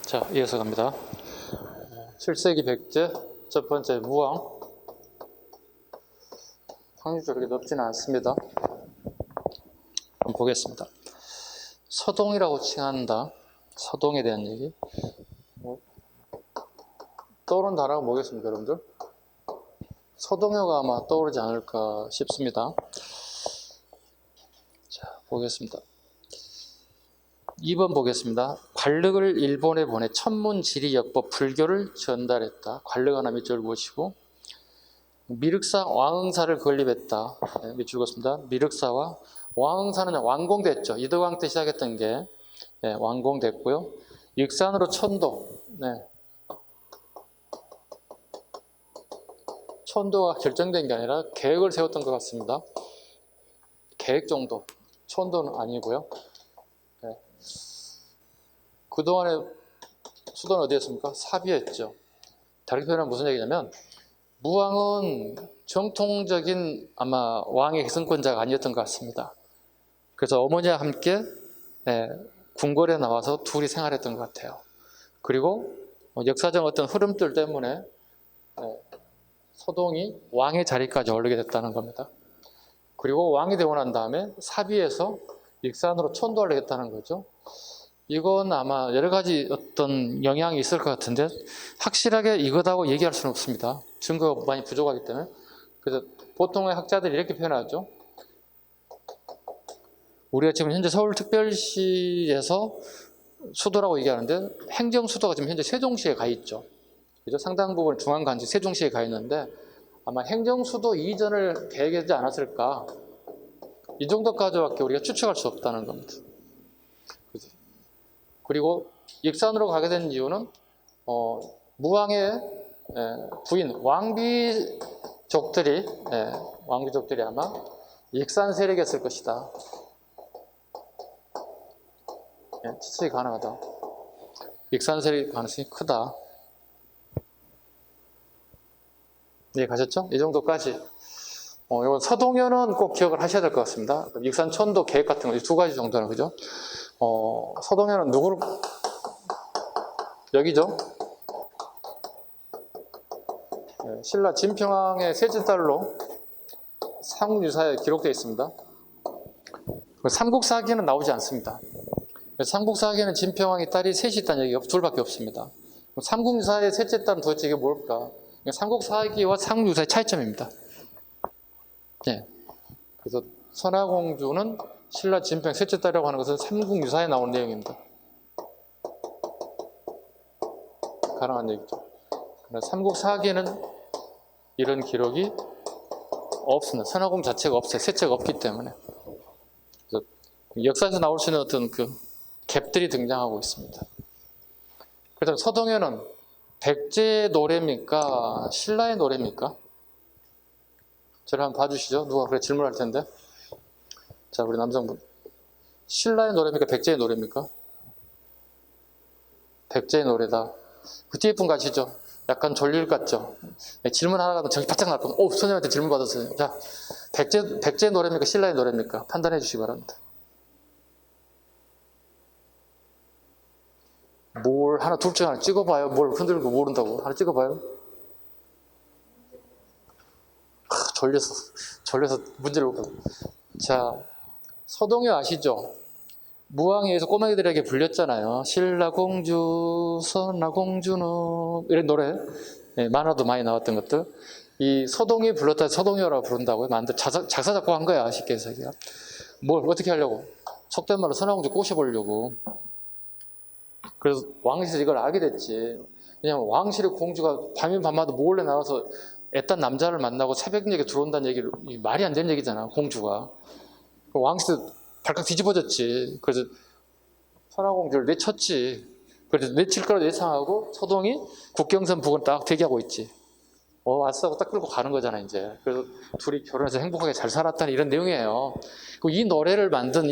자, 이어서 갑니다. 7세기 백제, 첫 번째 무왕. 확률적으로 그렇게 높지는 않습니다. 한번 보겠습니다. 서동이라고 칭한다. 서동에 대한 얘기. 떠오르는 단어가 뭐겠습니까, 여러분들? 서동요가 아마 떠오르지 않을까 싶습니다. 자, 보겠습니다. 2번 보겠습니다. 관력을 일본에 보내 천문, 지리, 역법, 불교를 전달했다. 관력 하나 밑줄 보시고, 미륵사, 왕응사를 건립했다. 네, 밑줄 긋습니다. 미륵사와 왕응사는 완공됐죠. 이덕왕 때 시작했던 게 완공됐고요. 익산으로 천도, 천도가 결정된 게 아니라 계획을 세웠던 것 같습니다. 계획 정도, 천도는 아니고요. 그동안에 수도는 어디였습니까? 사비였죠. 다르게 표현하면 무슨 얘기냐면, 무왕은 정통적인 아마 왕의 기승권자가 아니었던 것 같습니다. 그래서 어머니와 함께 궁궐에 나와서 둘이 생활했던 것 같아요. 그리고 역사적 어떤 흐름들 때문에 서동이 왕의 자리까지 오르게 됐다는 겁니다. 그리고 왕이 되고 난 다음에 사비에서 익산으로 천도하려고 거죠. 이건 아마 여러 가지 어떤 영향이 있을 것 같은데 확실하게 이거다고 얘기할 수는 없습니다. 증거가 많이 부족하기 때문에. 그래서 보통의 학자들이 이렇게 표현하죠. 우리가 지금 현재 서울특별시에서 수도라고 얘기하는데 행정수도가 지금 현재 세종시에 가 있죠. 그죠? 상당 부분 중앙간지 세종시에 가 있는데 아마 행정수도 이전을 계획하지 않았을까. 이 정도까지밖에 우리가 추측할 수 없다는 겁니다. 그죠? 그리고 익산으로 가게 된 이유는 무왕의 부인 왕비족들이 아마 익산 세력이었을 것이다. 추측이 가능하다. 익산 세력의 가능성이 크다. 네, 가셨죠? 이 정도까지. 이건 서동요는 꼭 기억을 하셔야 될 것 같습니다. 익산 천도 계획 같은 거, 이 두 가지 정도는, 그죠? 서동요는 누구를, 여기죠? 신라 진평왕의 셋째 딸로 삼국유사에 기록되어 있습니다. 삼국사기에는 나오지 않습니다. 삼국사기에는 진평왕의 딸이 셋이 있다는 얘기가 둘밖에 없습니다. 삼국유사의 셋째 딸은 도대체 이게 뭘까? 삼국사기와 삼국유사의 차이점입니다. 그래서 선화공주는 신라 진평 셋째 딸이라고 하는 것은 삼국유사에 나온 내용입니다. 가능한 얘기죠. 삼국사기에는 이런 기록이 없습니다. 선화공주 자체가 없어요. 셋째가 없기 때문에. 그래서 역사에서 나올 수 있는 어떤 그 갭들이 등장하고 있습니다. 그래서 서동요는 백제의 노래입니까? 신라의 노래입니까? 저를 한번 봐주시죠. 누가 그래 질문할 텐데. 자, 우리 남성분. 신라의 노래입니까? 백제의 노래입니까? 백제의 노래다. 그 뒤에 분 가시죠. 약간 졸릴 것 같죠? 질문 하나 가면 정신 바짝 날 겁니다. 선생님한테 질문 받았어요. 자, 백제의 노래입니까? 신라의 노래입니까? 판단해 주시기 바랍니다. 뭘 하나 둘 중 하나 찍어봐요. 뭘 흔들고 모른다고. 하나 찍어봐요. 졸려서 문제를 못 받아. 자, 서동요 아시죠? 무왕에 의해서 꼬마이들에게 불렸잖아요. 신라공주, 선라공주는 이런 노래. 만화도 많이 나왔던 것들. 이 서동이 불렀다 서동요라고 부른다고요. 작사 작곡한 거야, 쉽게 해서. 뭘 어떻게 하려고? 속된 말로 선라공주 꼬셔보려고. 그래서 왕실이 이걸 알게 됐지. 왜냐면 왕실의 공주가 밤이면 밤마다 몰래 나와서 애딴 남자를 만나고 새벽녘에 들어온다는 얘기를, 말이 안 되는 얘기잖아, 공주가. 왕실도 발칵 뒤집어졌지. 그래서 선화공주를 내쳤지. 그래서 내칠 거라도 예상하고 서동이 국경선 부근 딱 대기하고 있지. 왔어 하고 딱 끌고 가는 거잖아, 이제. 그래서 둘이 결혼해서 행복하게 잘 살았다는 이런 내용이에요. 그리고 이 노래를 만든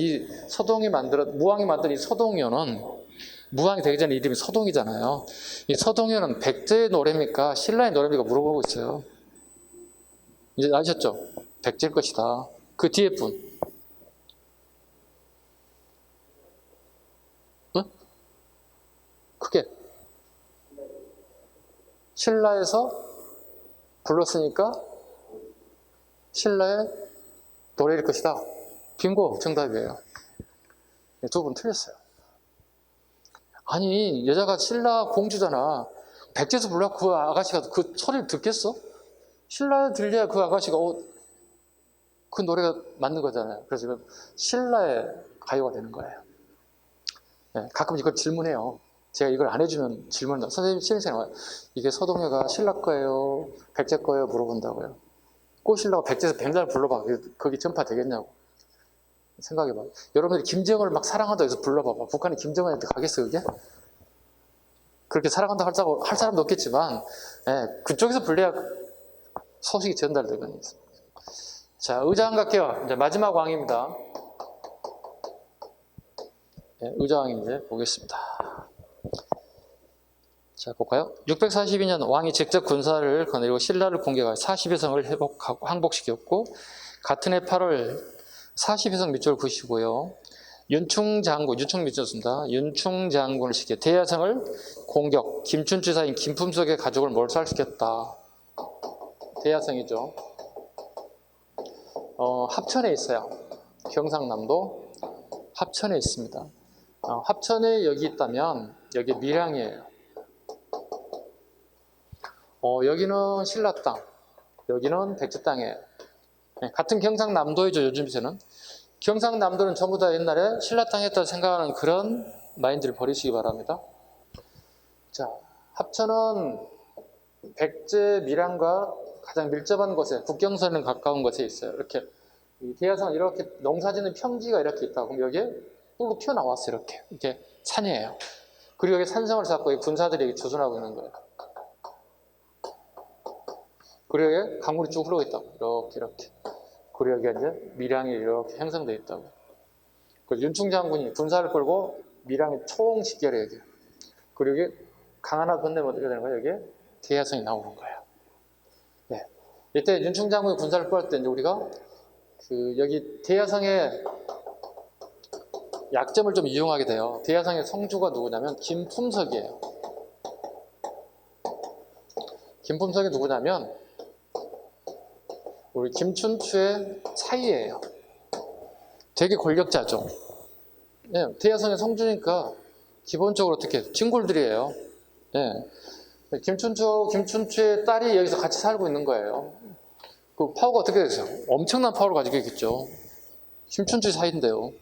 무왕이 만든 이 서동요는, 무왕이 되기 전에 이름이 서동이잖아요. 이 서동요는 백제의 노래입니까? 신라의 노래입니까? 물어보고 있어요. 이제 아셨죠? 백제일 것이다. 그 뒤에 분. 응? 크게. 신라에서 불렀으니까 신라의 노래일 것이다. 빙고 정답이에요. 두 분 틀렸어요. 아니 여자가 신라 공주잖아. 백제에서 불러 그 아가씨가 그 소리를 듣겠어? 신라에 들려야 그 아가씨가 그 노래가 맞는 거잖아요. 그래서 신라의 가요가 되는 거예요. 네, 가끔 이걸 질문해요. 제가 이걸 안 해주면 질문한다. 선생님 신입생 이게 서동요가 신라 거예요? 백제 거예요? 물어본다고요. 꼬신라가 백제에서 백날 불러봐. 거기 전파 되겠냐고. 생각해봐. 여러분들이 김정은을 막 사랑한다고 해서 불러봐봐. 북한이 김정은한테 가겠어 그게? 그렇게 사랑한다 할 사람도 없겠지만 그쪽에서 불려야 소식이 전달되거든요. 자, 의자왕 갈게요. 이제 마지막 왕입니다. 의자왕 이제 보겠습니다. 자, 볼까요? 642년 왕이 직접 군사를 거느리고 신라를 공격하여 40여 성을 항복시켰고 같은 해 8월 40여 성 밑줄을 부시고요. 윤충 밑줄입니다. 윤충 장군을 시켜 대야성을 공격, 김춘추사인 김품석의 가족을 몰살시켰다. 대야성이죠. 합천에 있어요. 경상남도 합천에 있습니다. 합천에 여기 있다면 여기 밀양이에요. 여기는 신라 땅, 여기는 백제 땅이에요. 같은 경상남도이죠. 요즘에는 경상남도는 전부 다 옛날에 신라 땅이었다고 생각하는 그런 마인드를 버리시기 바랍니다. 자, 합천은 백제 밀양과 가장 밀접한 곳에 국경선에 가까운 곳에 있어요. 이렇게 대야성은 이렇게 농사짓는 평지가 이렇게 있다고 그럼 여기에 뿔로 튀어나왔어요. 이렇게 산이에요. 그리고 여기 산성을 쌓고 군사들이 조준하고 있는 거예요. 그리고 여기 강물이 쭉 흐르고 있다고 이렇게. 그리고 여기가 이제 밀양이 이렇게 형성되어 있다고. 그 윤충 장군이 군사를 끌고 밀양에 총식결해 여기. 그리고 여기 강 하나 건너면 어떻게 되는 거예요? 여기에 대야성이 나오는 거예요. 네. 이때 윤충 장군이 군사를 끌 때 이제 우리가 여기 대야성의 약점을 좀 이용하게 돼요. 대야성의 성주가 누구냐면 김품석이에요. 김품석이 누구냐면 우리 김춘추의 사이예요. 되게 권력자죠. 네, 대야성의 성주니까 기본적으로 어떻게 친골들이에요. 네. 김춘추의 딸이 여기서 같이 살고 있는 거예요. 그 파워가 어떻게 되죠? 엄청난 파워를 가지고 있겠죠. 김춘추의 사이인데요.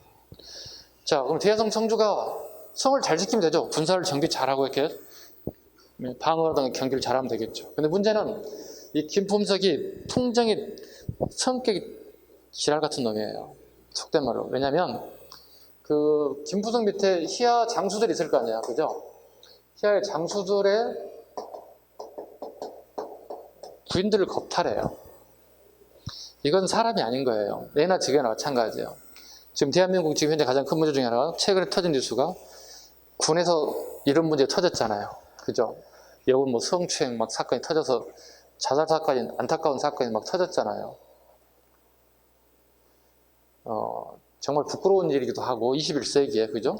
자, 그럼 대야성 성주가 성을 잘 지키면 되죠. 군사를 정비 잘하고 이렇게 방어라든가 경기를 잘하면 되겠죠. 근데 문제는 이 김품석이 풍정이 성격이 지랄 같은 놈이에요. 속된 말로. 왜냐면 그 김품석 밑에 희야 장수들이 있을 거 아니야. 그죠? 희야의 장수들의 부인들을 겁탈해요. 이건 사람이 아닌 거예요. 내나 지게나 마찬가지예요. 지금 대한민국 지금 현재 가장 큰 문제 중에 하나가 최근에 터진 뉴스가 군에서 이런 문제 터졌잖아요. 그죠? 여군 뭐 성추행 막 사건이 터져서 자살 사건이 안타까운 사건이 막 터졌잖아요. 정말 부끄러운 일이기도 하고 21세기에 그죠?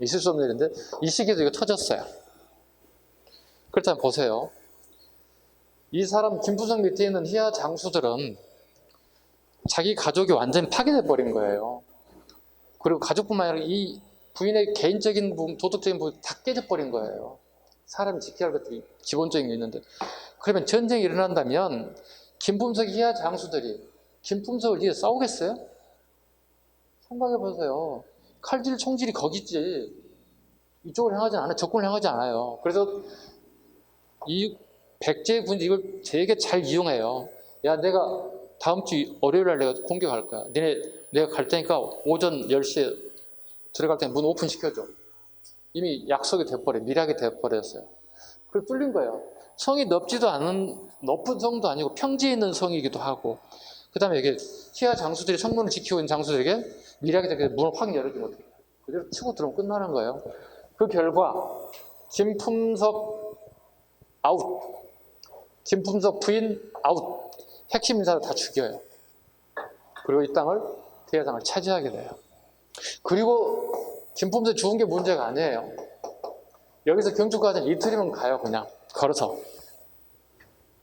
있을 수 없는 일인데 이 시기에도 이거 터졌어요. 그렇다면 보세요. 이 사람 김부성 밑에 있는 희야 장수들은 자기 가족이 완전히 파괴돼 버린 거예요. 그리고 가족뿐만 아니라 이 부인의 개인적인 부분, 도덕적인 부분이 다 깨져버린 거예요. 사람이 지켜야 할 것들이 기본적인 게 있는데 그러면 전쟁이 일어난다면 김품석 희야 장수들이 김품석을 위해 싸우겠어요? 생각해 보세요. 칼질 총질이 거기지 이쪽을 향하지 않아요. 적군을 향하지 않아요. 그래서 이 백제 군이 이걸 되게 잘 이용해요. 야, 내가 다음 주 월요일 날 내가 공격할 거야. 내가 갈 테니까 오전 10시에 들어갈 때 문 오픈 시켜줘. 이미 약속이 돼버려. 밀약이 돼버렸어요. 그래서 뚫린 거예요. 성이 넓지도 않은 높은 성도 아니고 평지에 있는 성이기도 하고 그 다음에 여기 희야 장수들이 성문을 지키고 있는 장수들에게 밀약이 되게 문을 확 열어주면 어떡해요? 그대로 치고 들어오면 끝나는 거예요. 그 결과 김품석 아웃, 김품석 부인 아웃, 핵심 인사를 다 죽여요. 그리고 이 땅을 대야성을 차지하게 돼요. 그리고 김품석이 죽은 게 문제가 아니에요. 여기서 경주까지는 이틀이면 가요. 그냥 걸어서.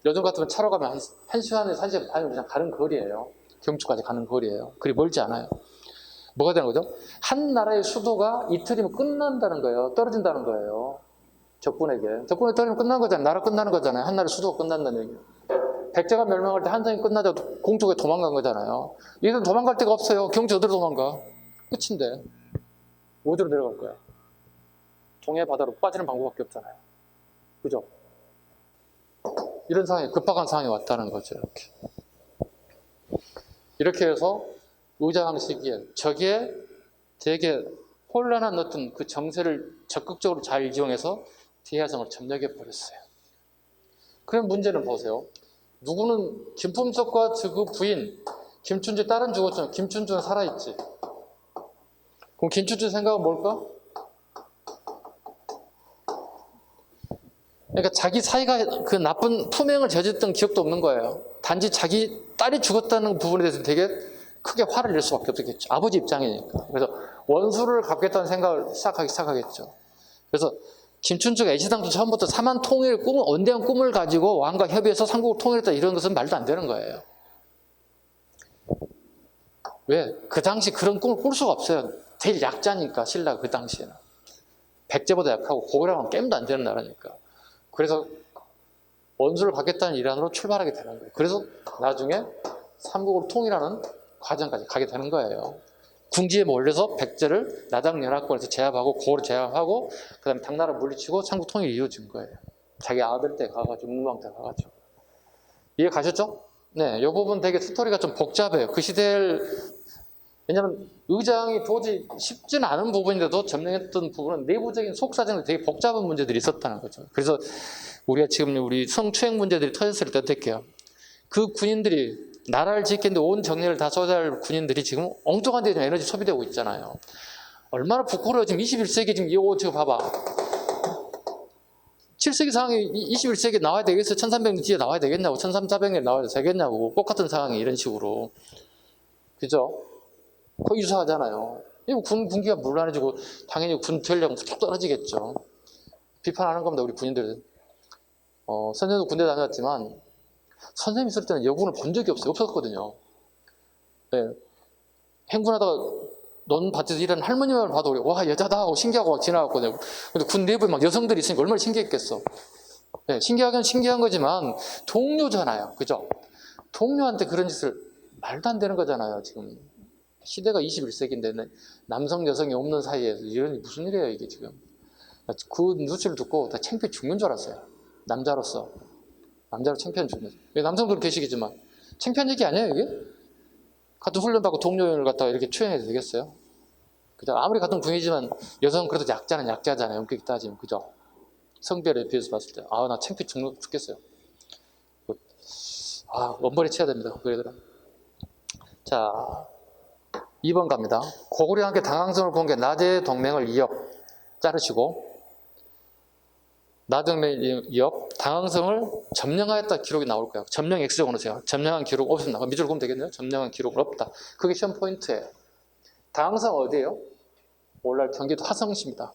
요즘 같으면 차로 가면 한 시간에서 1시간 반이면 그냥 가는 거리예요. 경주까지 가는 거리예요. 그리 멀지 않아요. 뭐가 되는 거죠? 한 나라의 수도가 이틀이면 끝난다는 거예요. 떨어진다는 거예요. 적군에게. 적군에 떨어지면 끝난 거잖아요. 나라 끝나는 거잖아요. 한 나라의 수도가 끝난다는 얘기예요. 백제가 멸망할 때 한성이 끝나자 공쪽에 도망간 거잖아요. 얘들은 도망갈 데가 없어요. 경주 어디로 도망가? 끝인데. 어디로 내려갈 거야? 동해 바다로 빠지는 방법밖에 없잖아요. 그죠? 이런 상황이, 급박한 상황이 왔다는 거죠. 이렇게 해서 의장 시기에 저게 되게 혼란한 어떤 그 정세를 적극적으로 잘 이용해서 대야성을 점령해 버렸어요. 그럼 문제는 보세요. 누구는 김품석과 그 부인 김춘주 딸은 죽었잖아요. 김춘주는 살아있지. 그럼 김춘주 생각은 뭘까? 그러니까 자기 사이가 그 나쁜 투명을 저질렀던 기억도 없는 거예요. 단지 자기 딸이 죽었다는 부분에 대해서 되게 크게 화를 낼 수밖에 없겠죠. 아버지 입장이니까. 그래서 원수를 갚겠다는 생각을 시작하겠죠. 그래서 김춘주가 애시당초 처음부터 삼한 통일 꿈, 원대한 꿈을 가지고 왕과 협의해서 삼국을 통일했다 이런 것은 말도 안 되는 거예요. 왜? 그 당시 그런 꿈을 꿀 수가 없어요. 제일 약자니까 신라가 그 당시에는. 백제보다 약하고 고구려랑 게임도 안 되는 나라니까. 그래서 원수를 갚겠다는 일환으로 출발하게 되는 거예요. 그래서 나중에 삼국을 통일하는 과정까지 가게 되는 거예요. 궁지에 몰려서 백제를 나당연합군에서 제압하고 고구려 제압하고 그 다음에 당나라 물리치고 삼국 통일이 이루어진 거예요. 자기 아들 때 가가지고 문왕 때 가가지고. 이해 가셨죠? 네, 이 부분 되게 스토리가 좀 복잡해요. 그 시대를 왜냐하면 의장이 도저히 쉽지는 않은 부분인데도 점령했던 부분은 내부적인 속사정에 되게 복잡한 문제들이 있었다는 거죠. 그래서 우리가 지금 우리 성추행 문제들이 터졌을 때 어떡해요? 그 군인들이 나라를 지키는데 온 정력을 다 쏟아할 군인들이 지금 엉뚱한 데 에너지 소비되고 있잖아요. 얼마나 부끄러워. 지금 21세기 지금 이거 지금 봐봐. 7세기 상황이 21세기에 나와야 되겠어요? 1300년 뒤에 나와야 되겠냐고. 1300년 나와야 되겠냐고. 똑같은 상황이 이런 식으로. 그죠? 거의 유사하잖아요. 이거 군기가 물란해지고 당연히 군 전력 쭉 떨어지겠죠. 비판하는 겁니다. 우리 군인들. 선생님도 군대 다녔지만 선생님 있을 때는 여군을 본 적이 없었거든요. 네. 행군하다가 논 밭에서 일하는 할머니만 봐도 우리 와 여자다 하고 신기하고 막 지나갔거든요. 근데 군 내부에 막 여성들이 있으니까 얼마나 신기했겠어. 네, 신기하긴 신기한 거지만 동료잖아요. 그죠? 동료한테 그런 짓을 말도 안 되는 거잖아요. 지금 시대가 21세기인데 남성 여성이 없는 사이에서 이런 무슨 일이에요 이게 지금. 그 뉴스를 듣고 다 창피해 죽는 줄 알았어요. 남자로서. 남자로 창피한 죽는. 남성들은 계시겠지만 창피한 얘기 아니에요 이게? 같은 훈련받고 동료를 갖다가 이렇게 추행해도 되겠어요? 그죠? 아무리 같은 군이지만 여성은 그래도 약자는 약자잖아요. 엄격히 따지면. 그죠? 성별에 비해서 봤을 때. 나 창피 죽겠어요. 원벌이 쳐야 됩니다. 그 애들은. 자, 2번 갑니다. 고구려와 함께 당황성을 본 게 나제 동맹을 이업. 자르시고. 나동맹 이업, 당황성을 점령하였다 기록이 나올 거예요. 점령 X적으로 넣으세요. 점령한 기록 없습니다. 밑으로 보면 되겠네요. 점령한 기록은 없다. 그게 시험 포인트예요. 당황성 어디예요? 오늘날 경기도 하성시입니다.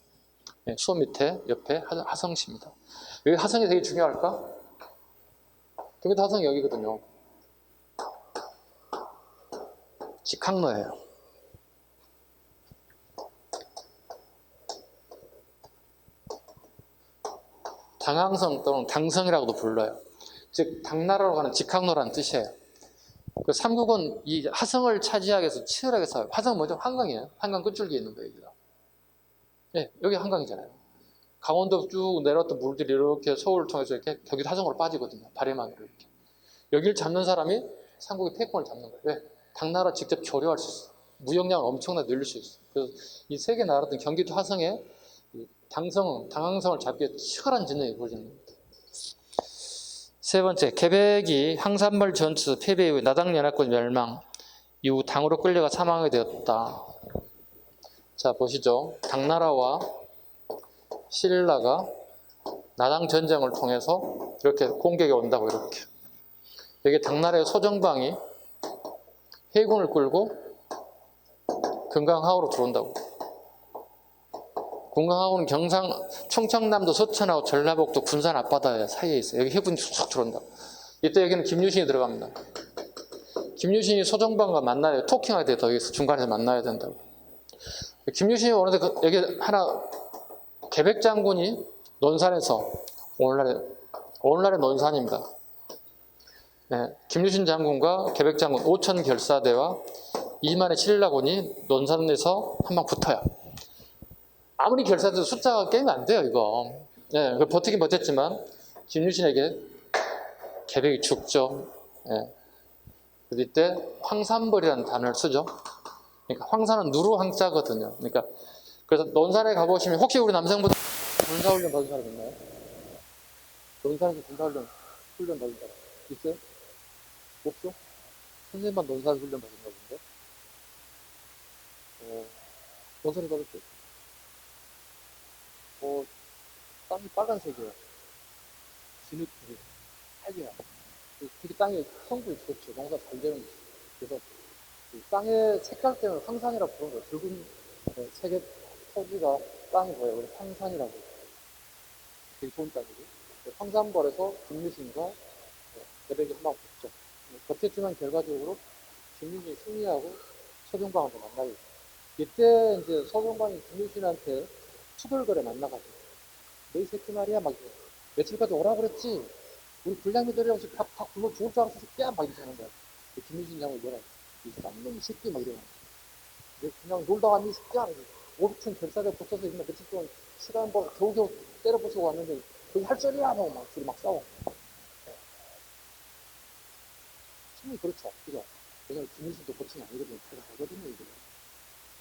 네, 수원 밑에 옆에 하성시입니다. 여기 하성이 되게 중요할까? 경기도 하성이 여기거든요. 직항로예요. 당항성 또는 당성이라고도 불러요. 즉 당나라로 가는 직항로라는 뜻이에요. 그 삼국은 이 하성을 차지하기 위해서 치열하게 싸워요. 하성은 뭐죠? 한강이에요. 한강 끝줄기에 있는 거예요. 네, 여기 한강이잖아요. 강원도 쭉 내려왔던 물들이 이렇게 서울을 통해서 이렇게 경기도 하성으로 빠지거든요. 바래만으로 이렇게. 여기를 잡는 사람이 삼국의 패권을 잡는 거예요. 왜? 당나라 직접 교류할 수 있어요. 무역량을 엄청나게 늘릴 수 있어요. 그래서 이 세 개 나라든 경기도 하성에 당항성을 잡기 위해 치열한 전쟁이 벌어지는 겁니다. 세 번째, 개백이 항산벌 전투 패배 이후 나당연합군 멸망 이후 당으로 끌려가 사망하게 되었다. 자, 보시죠. 당나라와 신라가 나당 전쟁을 통해서 이렇게 공격이 온다고 이렇게. 여기 당나라의 소정방이 해군을 끌고 금강하우로 들어온다고. 금강하우는 경상, 충청남도 서천하고 전라북도 군산 앞바다 사이에 있어요. 여기 해군이 쑥 들어온다. 이때 여기는 김유신이 들어갑니다. 김유신이 소정방과 만나요. 토킹해야 돼. 더 여기서 중간에서 만나야 된다고. 김유신이 오는데 여기 하나 계백 장군이 논산에서 오늘날의 논산입니다. 네, 김유신 장군과 계백 장군 5천 결사대와 이만의 신라군이 논산에서 한 방 붙어요. 아무리 결사돼도 숫자가 깨면 안 돼요, 이거. 네, 버티긴 버텼지만 김유신에게 계백이 죽죠. 네. 이때 황산벌이라는 단어를 쓰죠. 그러니까 황산은 누루 황자거든요. 그러니까 그래서 논산에 가보시면 혹시 우리 남성분들 군사훈련 받은 사람 있나요? 논산에서 군사훈련 받은 사람 있어요? 없어? 선생님만 논산 훈련 받은가 본데? 논산에 받았죠? 땅이 빨간색이에요. 진흙들이 빨개요. 되게 땅에 성분이 좋죠. 농사 잘 되는 게 있어요. 그래서 그 땅의 색깔 때문에 황산이라고 부르는 거예요. 붉은 색의 토지가 땅이 뭐예요? 그래서 황산이라고. 되게 좋은 땅이고. 황산벌에서 김유신과 계백이 한 방 붙죠. 버텼지만 결과적으로 김유신이 승리하고 서정방을 만나게 됐어요. 이때 이제 서정방이 김유신한테 투덜거려 만나가지고 너 이 새끼 말이야 막 며칠까지 오라 그랬지? 우리 불량미들이랑 다 굶어 죽을 줄 알았어 새끼야 막 이렇게 하는 거야. 김유신 장군이 뭐라 이 쌍놈 새끼 막 이러는 거야. 그냥 놀다 왔니 새끼야? 5층 결사대 붙어서 있는 며칠 동안 시간 벌 겨우겨우 때려 부수고 왔는데 거기 할 소리야 하고 막 둘이 막 싸워. 충분히 그렇죠. 그죠? 왜냐면 김유신도 고층이 아니거든요. 제가 알거든요 이거.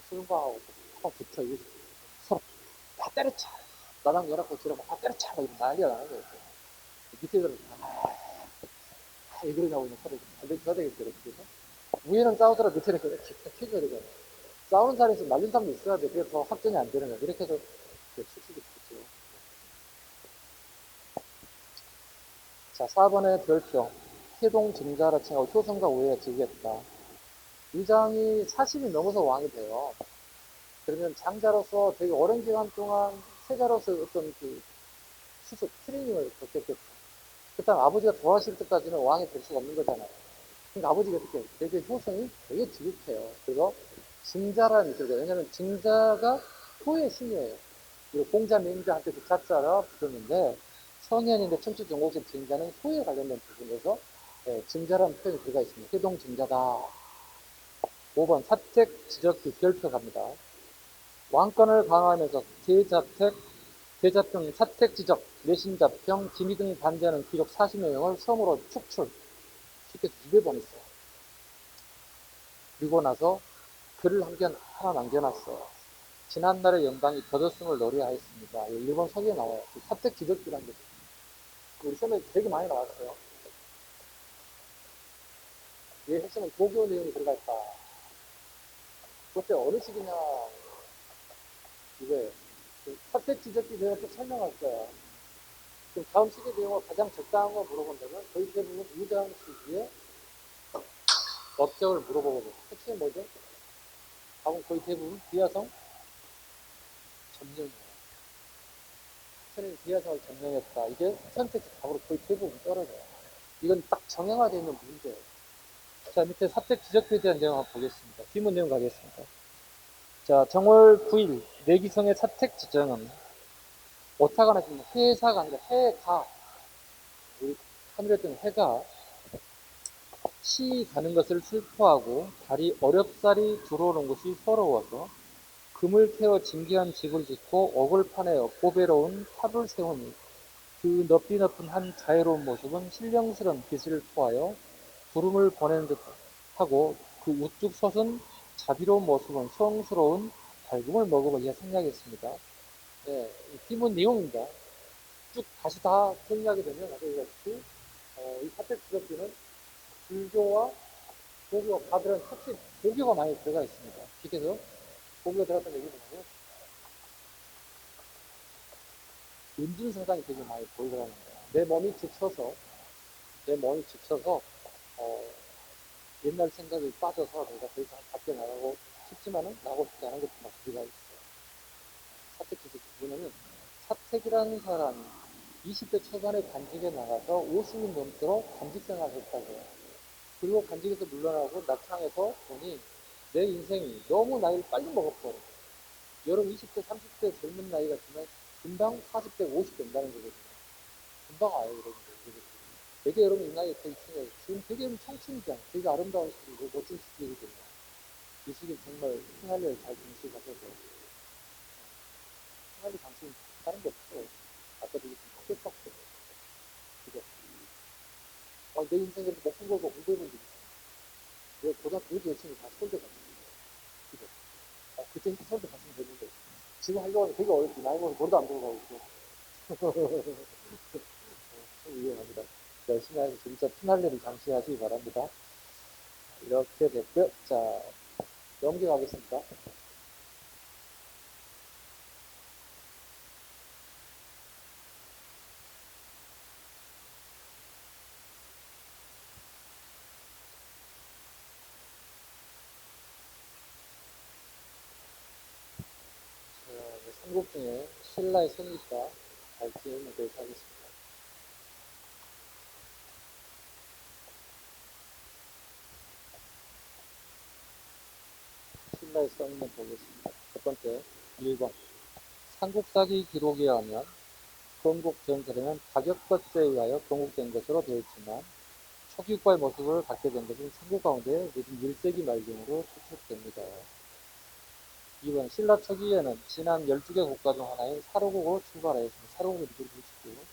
소용과하고 한번 붙어 이거 서로 다 때려쳐. 나랑 연합고 지라고 다 때려쳐 막 이러면 난리가 나는 거예요. 밑에 들은 왜 그러냐고 그냥 서로 반대 줘야 되겠죠. 그래서 위에는 싸우더라 밑에는 그냥 튀겨야 되잖아요. 싸우는 자리에서 말린 사람도 있어야 돼. 그래서 확전이 안 되는 거야. 이렇게 해서 수습이 됐죠. 자, 4번의 별표. 태동 증자라 칭하고 효성과 우애가 즉위했다. 위장이 40이 넘어서 왕이 돼요. 그러면 장자로서 되게 오랜 기간 동안 세자로서 어떤 그 수습, 트레이닝을 겪겠겠죠. 그다음 아버지가 돌아가실 때까지는 왕이 될 수가 없는 거잖아요. 그러니까 아버지가 어떻게 되게 효성이 되게 지극해요. 그래서 증자라는 뜻이죠. 왜냐하면 증자가 효의 신이에요. 그리고 공자, 맹자한테 그 자자가 붙었는데 성현인데 청취정곡식 증자는 효에 관련된 부분에서 증자라는 표현이 들어가 있습니다. 효동 증자다. 5번 사택 지적기 별표 갑니다. 왕권을 강화하면서 대자평, 사택지적, 내신자평, 기미 등 반대하는 기록 40여 명을 섬으로 축출, 쉽게 200번 했어요. 그리고 나서 글을 하나 남겨놨어요. 지난날의 영광이 더졌음을 노래하였습니다. 일본 서기에 나와요. 사택지적기라는 게 우리 시험에 되게 많이 나왔어요. 이 핵심은 도교 내용이 들어가 있다. 그때 어느 시기냐, 이거예요. 사택지적기 내용을 또 설명할 거예요. 그럼 다음 시기 내용을 가장 적당한 거 물어본다면 거의 대부분 무장 시기에 업적을 물어보거든요. 핵심이 뭐죠? 답은 거의 대부분 비하성 점령이에요. 학생이 비하성을 점령했다. 이게 선택지 답으로 거의 대부분 떨어져요. 이건 딱 정형화되어 있는 문제예요. 자, 밑에 사택 지적표에 대한 내용 한번 보겠습니다. 뒷문 내용 가겠습니다. 자, 정월 9일 내기성의 사택 지정은 오타가 나지만 해사가 아니라 해가, 우리 하늘에 뜨는 해가 시 가는 것을 슬퍼하고 달이 어렵사리 들어오는 것이 서러워서 금을 태워 진귀한 집을 짓고 옥을 보배로운 탑을 세우니 그 높이 높은 한 자유로운 모습은 신령스러운 빛을 토하여 구름을 보내는 듯하고 그 우뚝 솟은 자비로운 모습은 성스러운 밝음을 머금으리라 생각했습니다. 네, 뒷문 내용입니다. 쭉 다시 다 정리하게 되면 아까 이같이 이 사택 지적기는 불교와 고교, 가들은 확실히 고교가 많이 들어가 있습니다. 빛에서 고교가 들어갔다는 얘기는 뭐고 은둔사상이 되게 많이 보이더라는 거예요. 내 몸이 지쳐서 옛날 생각에 빠져서 내가 더 이상 밖에 나가고 싶지만은 나가고 싶지 않은 것도 막 들어가 있어요. 사택 지적 뭐냐면 사택이라는 사람이 20대 초반에 관직에 나가서 50이 넘도록 관직 생활을 했다고요. 그리고 관직에서 물러나고 낙향해서 보니 내 인생이 너무 나이를 빨리 먹었어. 여러분 20대, 30대 젊은 나이 같으면 금방 40대, 50 된다는 거거든요. 금방 와요, 여러분들. 되게 여러분 이 나이에 되게 중요해요. 지금 되게 청춘이잖아요. 되게 아름다운 시기고 멋진 시기거든요. 이 시기 정말 생활을 잘 장식하셔서 생활의 장식은 다른 게 없어요. 아까도 얘기했지만 학교밖에 없어요. 그죠? 내 인생에 목숨 걸고 공부해본 적 있어요. 내가 고등학교 열심히 다 서울대 갔어요. 그죠? 그때 서울대 갔으면 되는데 지금 하려고 하면 되게 어렵지. 나이 먹어서 머리도 안 들어가고 있고. 참 위험합니다. 열심히 해서 진짜 피날레를 장식하시기 바랍니다. 이렇게 됐고요. 자, 넘겨가겠습니다. 자, 삼국 중에 신라의 생기가 갈지에 대해서 하겠습니다. 신라의 썰문 보겠습니다. 첫 번째, 1번. 삼국사기 기록에 의하면 건국 전설에는 박역거제에 의하여 건국된 것으로 되어 있지만 초기국가의 모습을 갖게 된 것은 삼국 가운데 늦은 1세기 말경으로 추측됩니다. 2번. 신라 초기에는 지난 12개 국가 중 하나인 사로국으로 출발하였습니다. 사로국을 믿어주시고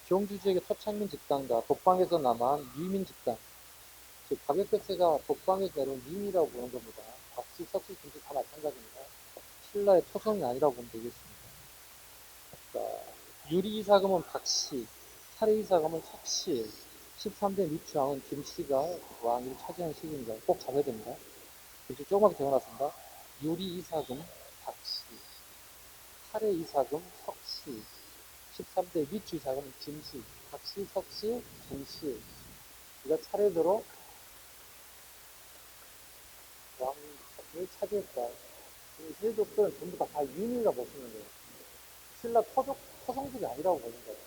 경주 지역의 토착민 집단과 독방에서 남한 유민 집단, 즉 박역거제가 독방에서 내려온 유민이라고 보는 겁니다. 박씨, 석씨, 김씨 다 마찬가지입니다. 신라의 토성이 아니라고 보면 되겠습니다. 자, 유리 이사금은 박씨, 사례 이사금은 석씨, 13대 미추왕은 김씨가 왕위를 차지한 시기입니다. 꼭 잡아야 됩니다. 김씨 조그맣게 적어놨습니다. 유리 이사금 박씨, 사례 이사금 석씨, 13대 미추 이사금은 김씨, 박씨, 석씨, 김씨. 이가 차례대로 왕위를 차지했다. 이 세족들은 전부 다 유민이라 보시면 돼요. 신라 토성족이 아니라고 보는 거예요.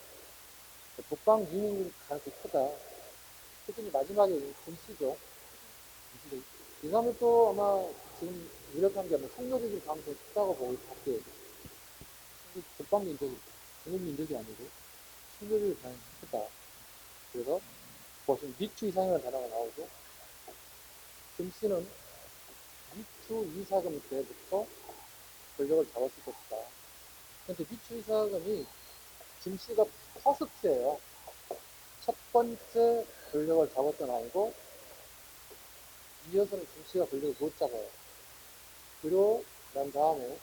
독방 유민일 가능성이 크다. 특히 마지막에 김씨죠. 이 사람은 또 아마 지금 유력한 게 성노적인 가능성이 크다고 보고 밖에 독방 민족이 중국 민족이 아니고 성노적인 가능성이 크다. 그래서 보시면 미추 이상이라는 단어가 나오죠. 김씨는 미추 이사금 때부터 권력을 잡았을 것이다. 그런데 미추 이사금이 김씨가 퍼스트예요. 첫 번째 권력을 잡았던 아니고 이어서는 김씨가 권력을 못 잡아요. 그리고 난 다음에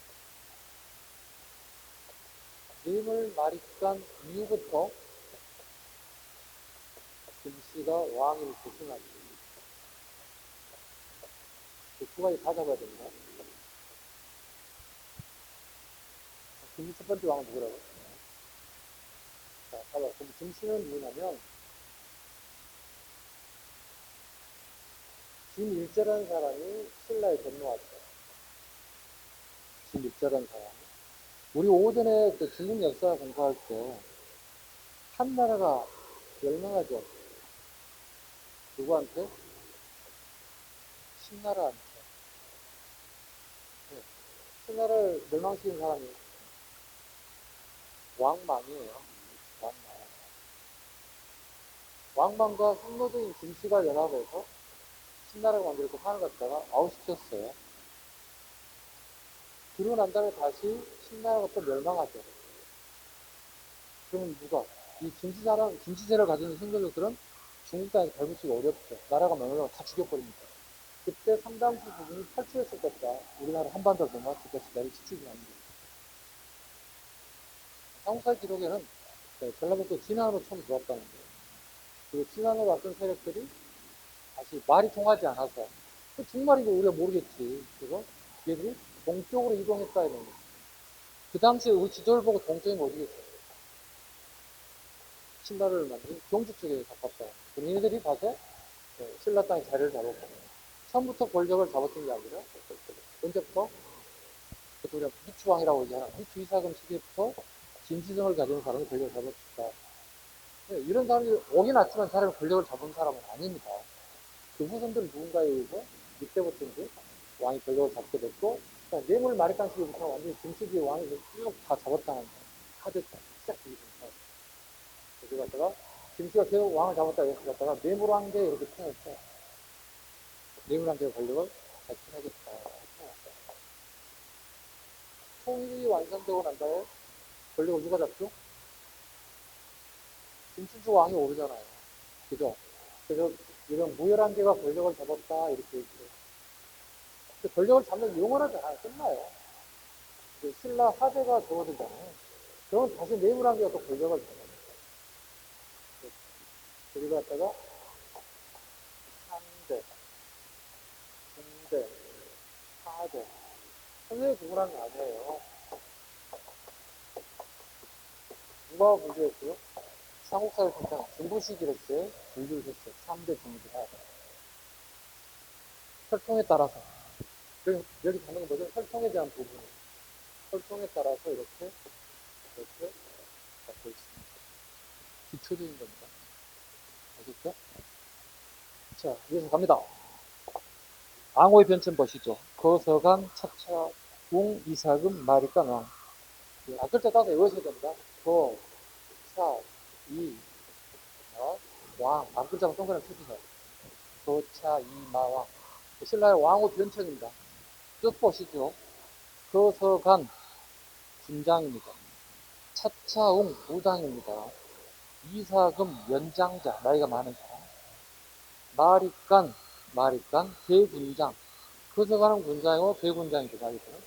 림을 마리간 이후부터 김씨가 왕위를 계승하죠. 두 가지 다 잡아야 됩니다. 김씨 첫 번째 왕은 누구라고? 자, 봐봐. 그럼 김씨는 누구냐면 김일제라는 사람이 신라에 건너왔죠. 김일제라는 사람. 우리 오전에 그 중국 역사 공부할 때 한나라가 멸망하죠. 누구한테? 신나라한테. 네. 신나라를 멸망시킨 사람이 왕망이에요. 왕망. 왕망과 성노적인 김씨가 연합해서 신나라를 만들고 하늘 갖다가 아웃시켰어요. 그러고 난 다음에 다시 신나라가 또 멸망하죠. 그러면 누가? 이 김씨세를 가진 신도족들은 중국 땅에 밟을수가 어렵죠. 나라가 망하려면 다 죽여버립니다. 그때 상당수 부분이 탈출했을 것이다. 우리나라 한반도를 넘어왔을 것이다. 이 추측이 나옵니다. 삼국사 기록에는 전라북도 진안으로 처음 들어왔다는 거예요. 그리고 진안으로 왔던 세력들이 다시 말이 통하지 않아서 그 중말이고 우리가 모르겠지. 그래서 얘들이 동쪽으로 이동했다 이런 거예요. 그 당시에 우리 지도를 보고 동쪽이면 어디겠어요? 신라를 만든 경주 쪽에 가깝다. 그럼 얘네들이 가서 신라 땅에 자리를 잡았고 처음부터 권력을 잡았던 게 아니라 언제부터? 그것도 우리가 미추왕이라고 얘기하나 미추 이사금 시기부터 김시성을 가진 사람이 권력을 잡았다. 이런 사람이 오긴 왔지만 사람이 권력을 잡은 사람은 아닙니다. 그 후손들 누군가에 의해서 이때부터 이제 왕이 권력을 잡게 됐고, 그러니까 뇌물 마리칸 시기부터 완전히 김씨기의 왕이 쭉 다 잡았다는 카드가 시작되기 전까지. 그래서 갖다가 김씨가 계속 왕을 잡았다 해서 갖다가 뇌물왕제 이렇게 통했어. 뇌물왕제의 권력을 발전하겠다. 통일이 완성되고 난 다음에 권력을 누가 잡죠? 김춘수 왕이 오르잖아요. 그죠? 그래서 이런 무열왕제가 권력을 잡았다 이렇게 얘기해요. 권력을 잡는 영원하지 않아요. 끝나요. 신라 하대가 접어들잖아요. 그러면 다시 뇌물왕제가 또 권력을 잡아요. 그리고 갖다가 3대, 중대, 4대. 선생님이 누구라는 거 아니에요. 누가 분류했어요? 삼국사를 통상 중부식 이렇게 분류를 했어요. 3대 중대가. 혈통에 따라서. 여기 가는 건 뭐죠? 혈통에 대한 부분이에요. 혈통에 따라서 이렇게 잡고 있습니다. 기초적인 겁니다. 아셨죠? 자, 이어서 갑니다. 앙호의 변천 보시죠. 거서간, 차차, 웅, 이사금, 마리간, 왕. 앞글자 따서 외우셔야 됩니다. 거, 차, 이, 왕. 앞글자만 동그라미 쳐주세요. 거, 차, 이, 마, 왕. 신라의 왕호 변천입니다. 쭉 보시죠. 거서간, 군장입니다. 차차웅, 부장입니다. 이사금, 연장자, 나이가 많은 사람. 마리간, 대군장. 거서간은 군장이고 대군장이죠, 마리간은.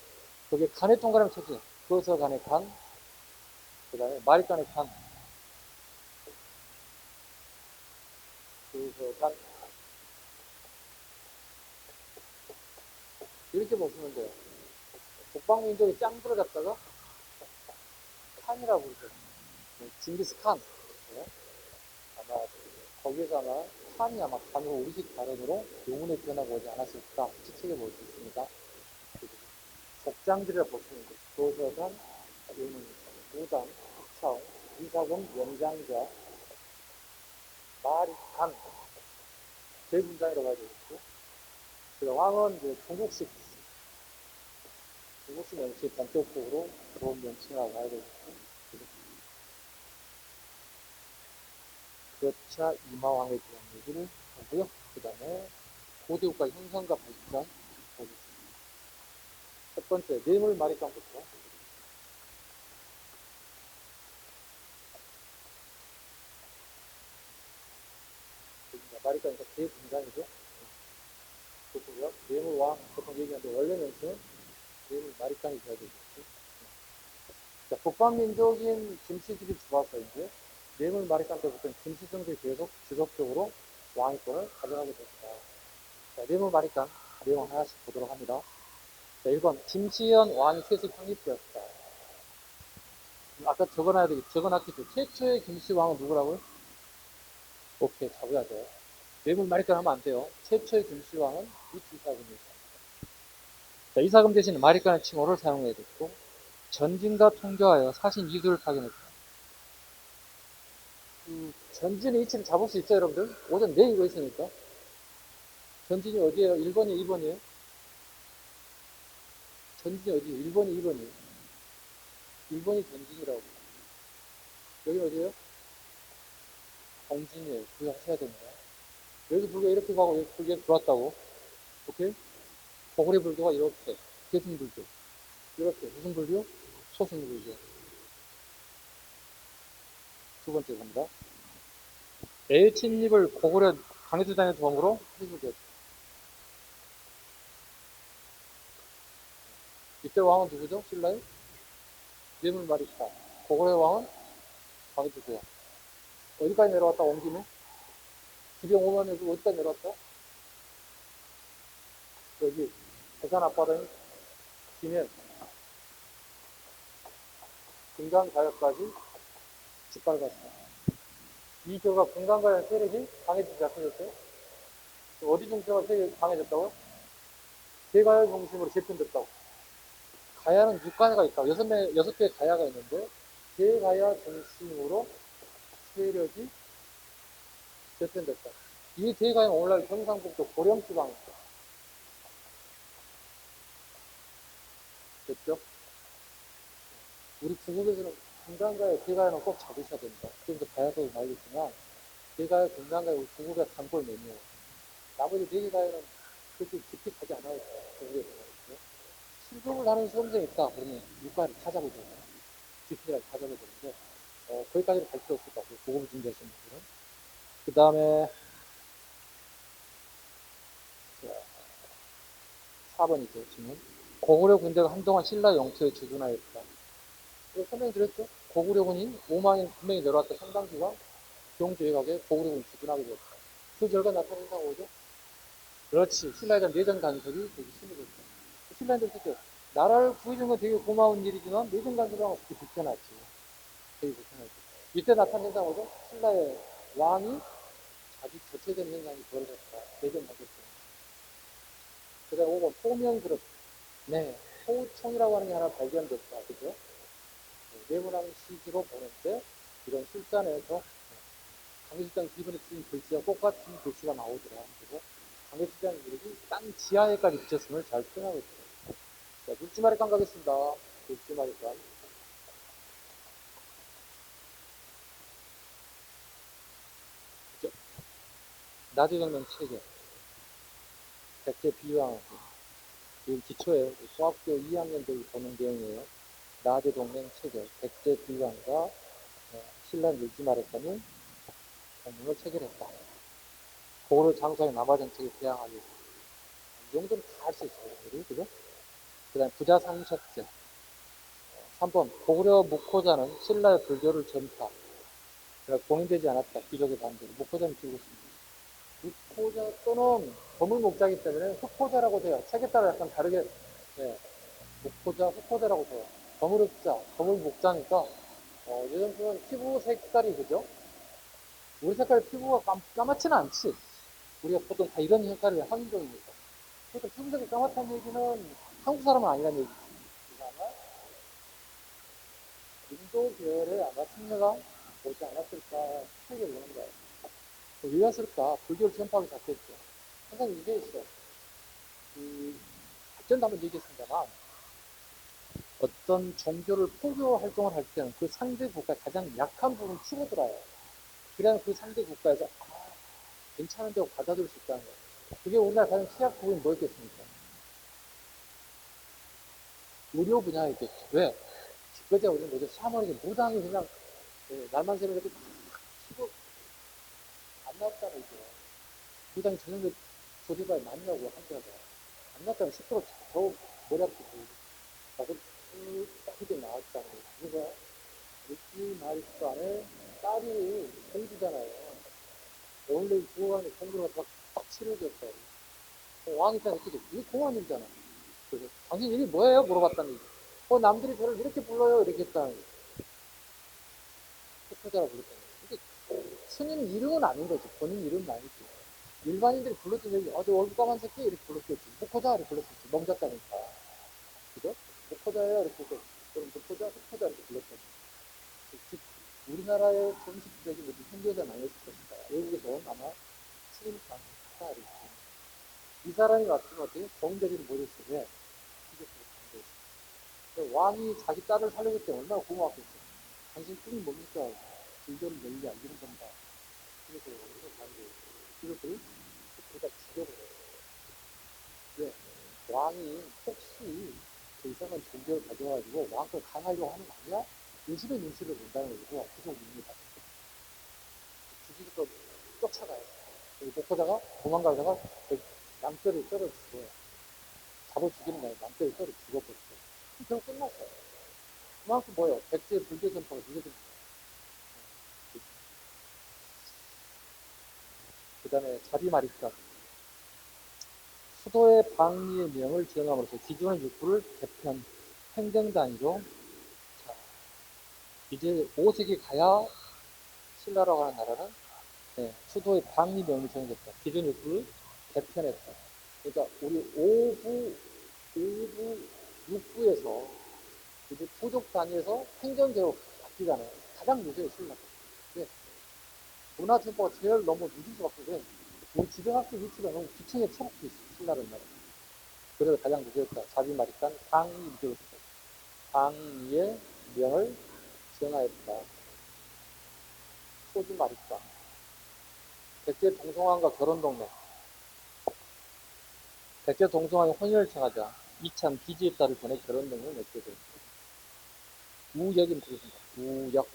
거기에 간의 동그라미 쳐주세요. 거서간의 간, 그 다음에 마리간의 간. 거서간. 이렇게 보시면 돼요. 북방민족의 짱들을 갖다가 칸이라고 부르죠. 징기스칸. 네? 아마 거기에서 아마 칸이 아마 간호 우리식 발음으로 용운의 변화가 오지 않았을까 추측해 볼 수 있습니다. 복장들이라 보시면 돼요. 도서관, 우단, 차원, 이사금, 연장자, 마리간, 대군장이라고 해야 되겠고, 왕은 이제 중국식 명칭 본격적으로 들어온 명칭이라고 해야 되겠고, 여차 이마왕에 대한 얘기를 하고요. 그 다음에 고대국가 형성과 발전 보겠습니다. 첫 번째, 뇌물 마리간부터. 마리간이니까 대군장이죠. 그렇고요. 뇌물왕, 보통 얘기하는데 원래 명칭은 뇌물 마리간이 돼야 되겠죠. 자, 북방민족인 김씨들이 들어와서 이제 뇌물 마리간 때부터는 김씨성들이 계속 지속적으로 왕위권을 가져가게 됐다. 자, 뇌물 마리간 내용 하나씩 보도록 합니다. 자, 1번 김시현 왕이 셋이 확립되었다. 아까 적어놔야 되겠죠. 적어놨겠죠. 최초의 김씨 왕은 누구라고요? 오케이, 잡아야 돼요. 뇌물 마리간 하면 안 돼요. 최초의 김씨 왕은 이사금입니다. 자, 이사금 대신 마리간의 칭호를 사용해야 됐고, 전진과 통교하여 사신 이두를 파견했다. 전진의 위치를 잡을 수 있어요, 여러분들? 오전 네 이거 있으니까. 전진이 어디에요? 1번이에요, 2번이에요? 전진이 어디에요? 1번이 2번이에요. 1번이 전진이라고. 여기 어디에요? 공진이에요. 그거 하셔야 됩니다. 여기서 불교가 이렇게 가고 여기 불교에 들어왔다고. 오케이? 고구려 불교가 이렇게. 개승불교. 이렇게. 무슨 불교? 소승불교. 두 번째 봅니다. 애친입을 고구려 강해주장의 도움으로 해주겠다. 이때 왕은 누구죠? 신라의? 뇌물마리카. 고구려 왕은 강해주세요. 어디까지 내려왔다, 온 김에? 기병 5만에서 어디까지 내려왔다? 여기, 부산 앞바다인 김해, 금강가역까지 짓밟았다. 이 교가 금강가역 세력이 강해지지 않겠어요? 어디 중심으로 세력이 강해졌다고요? 대가역 중심으로 재편됐다고. 가야는 6가야가 있다고. 6개의 가야가 있는데, 대가야 중심으로 세력이 개편됐다. 이 대가야 오늘날 경상북도 고령지방입니다. 됐죠? 우리 중국에서는 금강가에 대가야는 꼭 잡으셔야 됩니다. 좀 더 다양하게 말겠지만 대가야, 금강가에 우리 중국의 단골 메뉴. 나머지 네 개 가야는 그렇게 깊이 가지 않아요. 중국에서 말이죠. 실종을 하는 수험생이 있다. 그러면 육가를 다 잡아줘요. 깊이를 다 잡아주는데 거기까지는 갈 필요 없을 것 같아요. 고급 준비하시는 분들은. 그 다음에 4번이죠. 지금 고구려 군대가 한동안 신라 영토에 주둔하였다. 이거 설명드렸죠? 고구려군이 5만인 분명히 내려왔다. 상당기가 경주해가게 고구려군이 주둔하게 되었다. 그 결과 나타낸 상황 뭐죠? 그렇지. 신라에 대한 내정 간섭이 되게 심해졌다. 신라인들 그때 나라를 구해준 건 되게 고마운 일이지만 내정 간섭하고 되게 불편하지. 되게 불편하지. 이때 나타낸 상황 뭐죠? 신라의 왕이 자기 교체되는 현상이 벌어졌다. 내정 간섭 때문에. 그 다음에 5번 포면 그룹. 네. 호총이라고 하는 게 하나 발견됐다. 그죠? 네모난 시기로 보는데 이런 술잔에서 강제실장 기본에 쓰인 글씨와 똑같은 글씨가 나오더라. 그리고 강제실장 이력이 땅 지하에까지 비쳤음을 잘 표현하고 있더라. 자, 물지마리간 가겠습니다. 물지마리간. 그죠? 나주정면 체계. 백제 비유항. 이건 기초예요. 중학교 2학년 때 보는 내용이에요. 나주동맹 체계. 백제 비유항과 신라 물지마리간이 동맹을 체결했다. 고구려 장수의 남아정책에 대항하기 위해서. 이 정도는 다 할 수 있어요. 우리, 그죠? 그 다음에 부자 상석제. 3번 고구려 묵호자는 신라의 불교를 전파. 그러니까 공인되지 않았다. 귀족의 반대로. 묵호자는 죽었습니다. 묵호자 또는 거물 목자이기 때문에 흑호자라고 돼요. 책에 따라 약간 다르게 네, 묵호자, 흑호자라고 돼요. 거물 흑자, 거물 목자니까 요즘 보면 피부 색깔이 그죠? 우리 색깔 피부가 까맣지는 않지. 우리가 보통 다 이런 색깔이 한인종입니다. 보통 피부색이 까맣다는 얘기는 한국 사람은 아니라는 얘기지. 그러나 인도 계열에 아마 승려가 오지 않았을까 생각해 보는 거예요. 왜 왔을까? 불교를 전파하기 시작했죠. 항상 이게 있어. 발전도 한번 얘기했습니다만 어떤 종교를 포교 활동을 할 때는 그 상대 국가의 가장 약한 부분을 치고 들어요. 그래야 그 상대 국가에서 괜찮은데 받아들일 수 있다는 거예요. 그게 우리나라 가장 취약 부분이 뭐였겠습니까? 의료 분야였겠죠. 왜? 그때 우리는 뭐죠? 샤머니즘 무당이 그냥 날만 새면 이렇게 막 치고 안 나왔다는 거죠. 무당이 저녁에 조리바에 맞냐고 하더라고요. 안 나왔다면 10% 더 머리 아프고 가서 딱이게 나왔다는 거예요. 그래서 느낌 마리스안에 딸이 공주잖아요. 원래 부호관이 공주가 딱 치료됐어요. 왕이 딱 어떻게 이게 공안 일이잖아. 그래서 당신 이름이 뭐예요? 물어봤다는 거죠. 남들이 저를 이렇게 불러요. 이렇게 했다는 거죠. 특효자라고 불렀다는 거죠. 근데 스님 이름은 아닌 거지. 본인 이름은 아니지. 일반인들이 불렀던 얘기, 저 얼굴 까만 새끼 이렇게 불렀겠지. 목호자 이렇게 불렀겠지. 멍잡다니까. 그죠? 목호자예요 이렇게 해서 그럼 목호자 이렇게 불렀던 즉 우리나라의 정식적인 무슨 선교사는 아니었을 것이다. 외국에서 온 아마 스님 강사 이렇게 이 사람이 왔으면 어떻게 정대리를 못했어. 왜? 왕이 자기 딸을 살려줄 때 얼마나 고마웠겠어. 당신 꿈이 뭡니까? 불교를 널리 알리는 겁니다. 그래서 어디서 가는 거예요. 이것들을 그가 죽여버려요. 왜? 왕이 혹시 그 이상한 종교를 가져가지고 왕을 강하려고 하는 거 아니야? 의심의 눈치를 본다는 거고 계속 묻니다. 죽이고 쫓아가요. 목표자가 도망가다가 남뼈를 썰어 죽어요. 잡아 죽이는 거예요. 남뼈를 썰어 죽어버렸어요. 결국 끝났어요. 그만큼 뭐예요? 백제 불교 전파가 늦어진 거예요. 그 다음에 자비마리카. 수도의 방리의 명을 지정함으로써 기존의 육부를 개편, 행정단위로 자, 이제 5세기 가야 신라라고 하는 나라는 수도의 방리 명을 정했다. 기존 육부를 개편했다. 그러니까 우리 5부, 6부에서 이제 부족 단위에서 행정제로 바뀌잖아요. 가장 늦어요, 신라가. 왜? 문화 tempo가 제일 너무 늦은 수밖에 왜? 우리 지정학교 위치가 너무 기층에 처박혀 있어, 신라는 말은. 그래서 가장 늦었다. 자비마리간 강이 늦었다. 강의의 명을 지정하였다. 소주마리간. 백제 동성왕과 결혼 동맹. 백제 동성왕이 혼인을 청하자 이참 기지의 딸을 보내 결혼 동맹을 맺게 됐다. 우역이 무엇인가? 우역.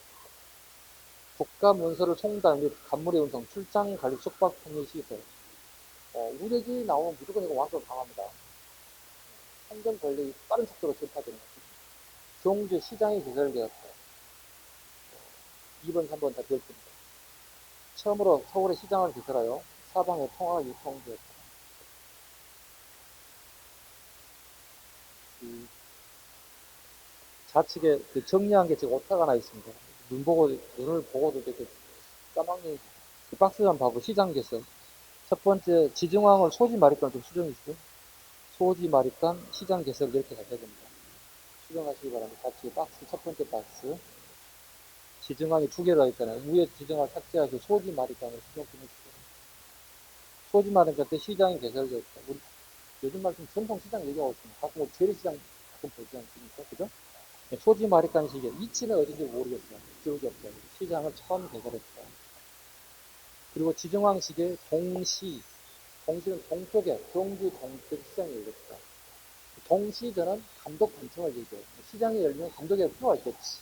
국가 문서를 송달 및 간물의 운송, 출장 관리 숙박 편의 시설. 우역이 나오면 무조건 이거 왕권 강합니다. 행정 권력이 빠른 속도로 전파되는 거죠. 경주 시장이 개설되었다. 2번, 3번 다 기억됩니다. 처음으로 서울의 시장을 개설하여 사방에 통화가 유통되었다. 좌측에 그 정리한 게 지금 오타가 나 있습니다. 눈을 보고도 되게 까막눈이. 그 박스 좀 봐보. 시장 개설. 첫 번째, 지중항을 소지마리간 좀 수정해 주세요. 소지마리간 시장 개설 이렇게 가셔야 됩니다. 수정하시기 바랍니다. 좌측에 박스, 첫 번째 박스. 지정항이 두 개로 있잖아요. 위에 지정항 삭제하시고 소지마리간을 수정 좀 해주세요. 소지마리간 때 시장이 개설되었다. 우리 요즘 말씀 전통시장 얘기하고 있습니다. 가끔 뭐 재래시장 가끔 보지 않습니까? 그죠? 소지마리간 시기에 위치는 어딘지 모르겠어요. 기억이 없어요. 시장을 처음 개설했다. 그리고 지정왕 시기에 동시는 동쪽에 경주 동쪽 시장이 열렸다. 동시전은 감독 관청을 얘기해요. 시장이 열리면 감독이 필요가 있겠지.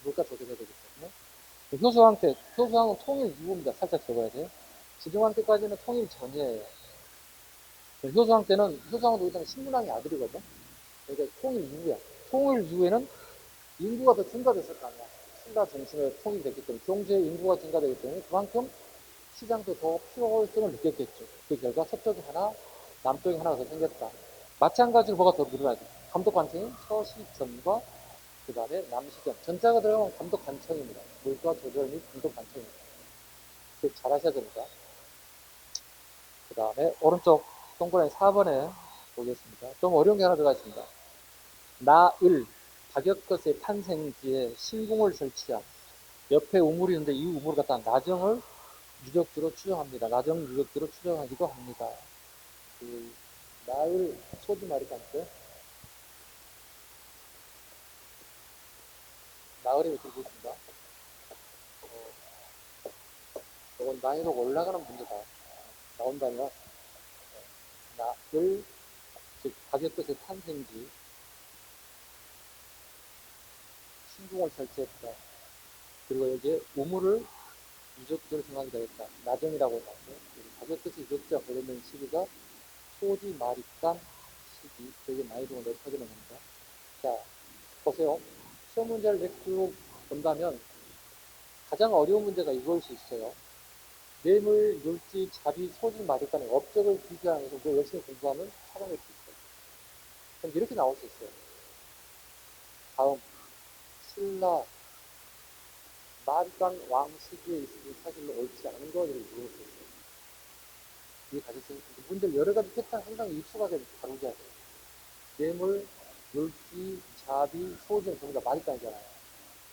물가 조절해야 되기 때문에. 효소왕은 통일 이후입니다. 살짝 적어야 돼요. 지정왕 때까지는 통일 전이에요. 효소왕도 일단 신문왕의 아들이거든. 그러니까 통일 이후야. 통일 이후에는 인구가 더 증가됐을 거 아니야. 신라 중심에 통일됐기 때문에 경주의 인구가 증가되기 때문에 그만큼 시장도 더 필요성을 느꼈겠죠. 그 결과 서쪽이 하나, 남쪽이 하나가 더 생겼다. 마찬가지로 뭐가 더 늘어나죠. 감독관청인 서시전과 그 다음에 남시전. 전자가 들어가면 감독관청입니다. 물가 조절 및 감독관청입니다. 잘 하셔야 됩니다. 그 다음에 오른쪽 동그라미 4번에 보겠습니다. 좀 어려운 게 하나 들어가 있습니다. 나을, 박역것의 탄생지에 신궁을 설치한 옆에 우물이 있는데 이 우물을 갖다 나정을 유적지로 추정합니다. 나정 유적지로 추정하기도 합니다. 그 나을 소지마리간데 나을이 밑에 보겠습니다. 이건 난이도가 올라가는 문제다. 나온다면 나을 즉 박역것의 탄생지 신궁을 설치했다. 그리고 여기에 우물을 유적지로 정하게 되겠다. 나정이라고 나오고 박역것의 유적지가 보존된 시기가 소지마리간 시기. 되게 난이도가 높아지는 겁니다. 자, 보세요. 시험 문제를 이렇게 쭉 본다면 가장 어려운 문제가 이걸 수 있어요. 뇌물, 물지, 자비, 소지, 마리간의 업적을 비교하면서 우리가 열심히 공부하면 찾아낼 수 있어요. 그럼 이렇게 나올 수 있어요. 다음, 신라, 마리간 왕 시기에 있으니 사실로 옳지 않은 거 이렇게 물을 수 있어요. 이해 가셨어요? 문제를 여러 가지 패턴 상당히 익숙하게 다루게 하세요. 뇌물, 물지, 자비, 소지는 전부 다 마리간이잖아요.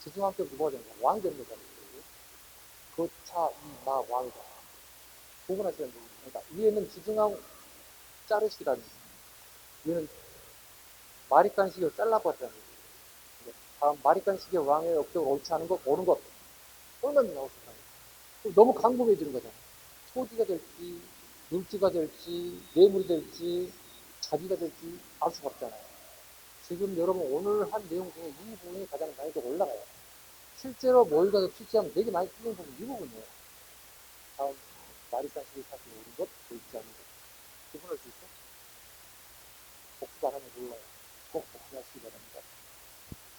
지중함께 누가 되는 거야? 왕 되는 거잖아요. 거차, 이, 마, 왕이다. 구분하시는 분입니다. 그러니까 위에는 지중함 자르시라는 위에는 마리간식을 잘라버렸다는 거예요. 다음 마리간식의 왕의 업적을 옳지 않은 것, 옳은 것 얼마나 나올 수 있나요? 너무 강국해지는 거잖아요. 소지가 될지 물지가 될지 뇌물이 될지 자비가 될지 알 수가 없잖아요. 지금 여러분 오늘 한 내용 중에 이 부분이 가장 난이도가 올라가요. 실제로 모의고사 출제하면 되게 많이 틀린 부분이 이 부분이에요. 다음 마리간식이 사실 옳은 것, 옳지 않은 것 구분할 수 있어? 복습 안 하면 몰라요. 꼭 복습하시기 바랍니다.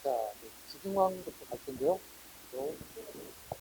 자, 지중왕부터 갈 텐데요.